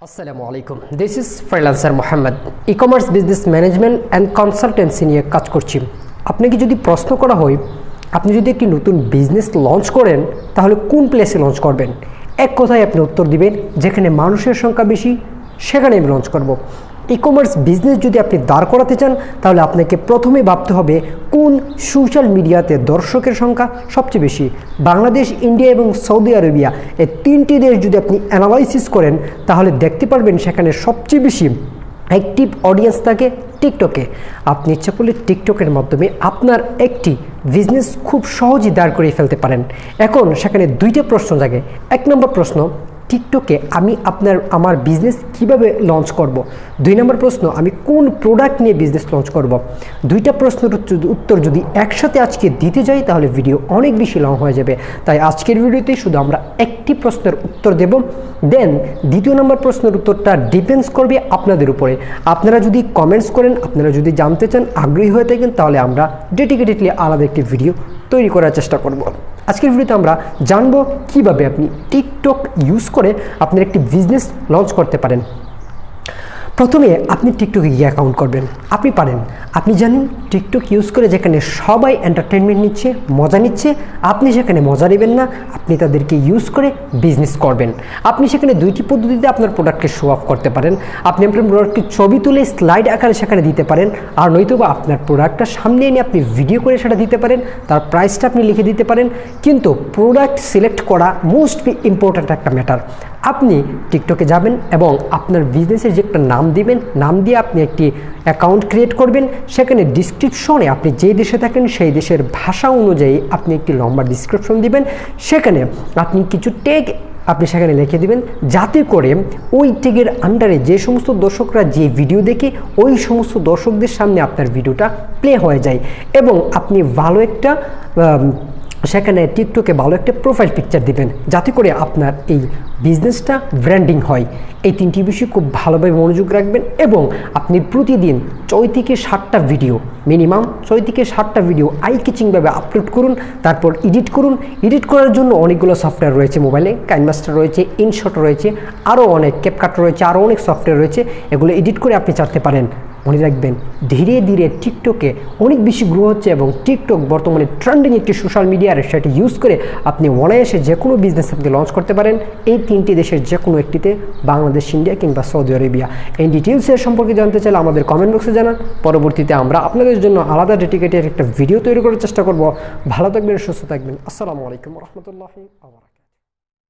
আসসালামু আলাইকুম, this is freelancer Mohammad. E commerce business management and consultancy নিয়ে কাজ করছি। আপনাকে যদি প্রশ্ন করা হয় আপনি যদি একটি নতুন বিজনেস লঞ্চ করেন তাহলে কোন প্লেসে লঞ্চ করবেন, এক কথায় আপনি উত্তর দিবেন যেখানে মানুষের সংখ্যা বেশি সেখানে আমি লঞ্চ করব। ই কমার্স বিজনেস যদি আপনি দাঁড় করাতে চান তাহলে আপনাকে প্রথমে ভাবতে হবে কোন সোশ্যাল মিডিয়াতে দর্শকের সংখ্যা সবচেয়ে বেশি। বাংলাদেশ, ইন্ডিয়া এবং সৌদি আরবিয়া এই তিনটি দেশ যদি আপনি অ্যানালাইসিস করেন তাহলে দেখতে পারবেন সেখানে সবচেয়ে বেশি অ্যাক্টিভ অডিয়েন্স থাকে টিকটকে। আপনি ইচ্ছা করলে টিকটকের মাধ্যমে আপনার একটি বিজনেস খুব সহজেই দাঁড় করিয়ে ফেলতে পারেন। এখন সেখানে দুইটা প্রশ্ন জাগে। এক নম্বর প্রশ্ন, টিকটকে আমি আমার বিজনেস কিভাবে লঞ্চ করব। দুই নম্বর প্রশ্ন, আমি কোন প্রোডাক্ট নিয়ে বিজনেস লঞ্চ করব। দুইটা প্রশ্নের উত্তর যদি একসাথে আজকে দিতে যাই তাহলে ভিডিও অনেক বেশি লং হয়ে যাবে। তাই আজকের ভিডিওতে শুধু আমরা একটি প্রশ্নের উত্তর দেব, দেন দ্বিতীয় নম্বর প্রশ্নের উত্তরটা ডিপেন্ডস করবে আপনাদের উপরে। আপনারা যদি কমেন্টস করেন, আপনারা যদি জানতে চান, আগ্রহী হয়ে থাকেন, তাহলে আমরা ডেডিকেটেডলি আলাদা একটি ভিডিও তৈরি করার চেষ্টা করব। আজকের ভিডিওতে আমরা জানবো কিভাবে আপনি টিকটক ইউজ করে আপনার একটি বিজনেস লঞ্চ করতে পারেন। প্রথমে আপনি টিকটকে গিয়ে অ্যাকাউন্ট করবেন। আপনি পারেন, আপনি জানেন টিকটক ইউজ করে যেখানে সবাই এন্টারটেনমেন্ট নিচ্ছে, মজা নিচ্ছে, আপনি সেখানে মজা নেবেন না, আপনি তাদেরকে ইউজ করে বিজনেস করবেন। আপনি সেখানে দুইটি পদ্ধতিতে আপনার প্রোডাক্টকে শো অফ করতে পারেন। আপনি আপনার প্রোডাক্টকে ছবি তুলে স্লাইড আকারে সেখানে দিতে পারেন, আর নয়তোবা আপনার প্রোডাক্টটা সামনে এনে আপনি ভিডিও করে সেটা দিতে পারেন, তার প্রাইসটা আপনি লিখে দিতে পারেন। কিন্তু প্রোডাক্ট সিলেক্ট করা মোস্ট ইম্পর্ট্যান্ট একটা ম্যাটার। আপনি টিকটকে যাবেন এবং আপনার বিজনেসের যে একটা নাম দিবেন, নাম দিয়ে আপনি একটি অ্যাকাউন্ট ক্রিয়েট করবেন। সেখানে ডিসক্রিপশনে আপনি যেই দেশে থাকেন সেই দেশের ভাষা অনুযায়ী আপনি একটি লম্বা ডিসক্রিপশন দিবেন। সেখানে আপনি কিছু ট্যাগ আপনি সেখানে লিখে দিবেন, যাতে করে ওই ট্যাগের আন্ডারে যে সমস্ত দর্শকরা যে ভিডিও দেখে ওই সমস্ত দর্শকদের সামনে আপনার ভিডিওটা প্লে হয়ে যায় এবং আপনি ভালো একটা সেখানে টিকটকে ভালো একটা প্রোফাইল পিকচার দিবেন, যাতে করে আপনার এই বিজনেসটা ব্র্যান্ডিং হয়। এই তিনটি বিষয় খুব ভালোভাবে মনোযোগ রাখবেন এবং আপনি প্রতিদিন 6 থেকে 7টা ভিডিও, মিনিমাম 6 থেকে 7টা ভিডিও আই কিচিংভাবে আপলোড করুন। তারপর এডিট করুন। এডিট করার জন্য অনেকগুলো সফটওয়্যার রয়েছে মোবাইলে, কাইনমাস্টার রয়েছে, ইনশট রয়েছে, আরও অনেক ক্যাপকাট রয়েছে, আরও অনেক সফটওয়্যার রয়েছে। এগুলো এডিট করে আপনি ছাড়তে পারেন। মনে রাখবেন, ধীরে ধীরে টিকটকে অনেক বেশি গ্রো হচ্ছে এবং টিকটক বর্তমানে ট্রেন্ডিং একটি সোশ্যাল মিডিয়া, আর সেটি ইউজ করে আপনি অনায়াসে যে কোনো বিজনেস আপনি লঞ্চ করতে পারেন এই তিনটি দেশের যে কোনো একটিতে, বাংলাদেশ, ইন্ডিয়া কিংবা সৌদি আরবিয়া। এই ডিটেলসের সম্পর্কে জানতে চাইলে আমাদের কমেন্ট বক্সে জানান। পরবর্তীতে আমরা আপনাদের জন্য আলাদা ডেডিকেটেড একটা ভিডিও তৈরি করার চেষ্টা করব। ভালো থাকবেন, সুস্থ থাকবেন। আসসালামু আলাইকুম রহমতুল্লাহি ওয়া বারাকাতুহু।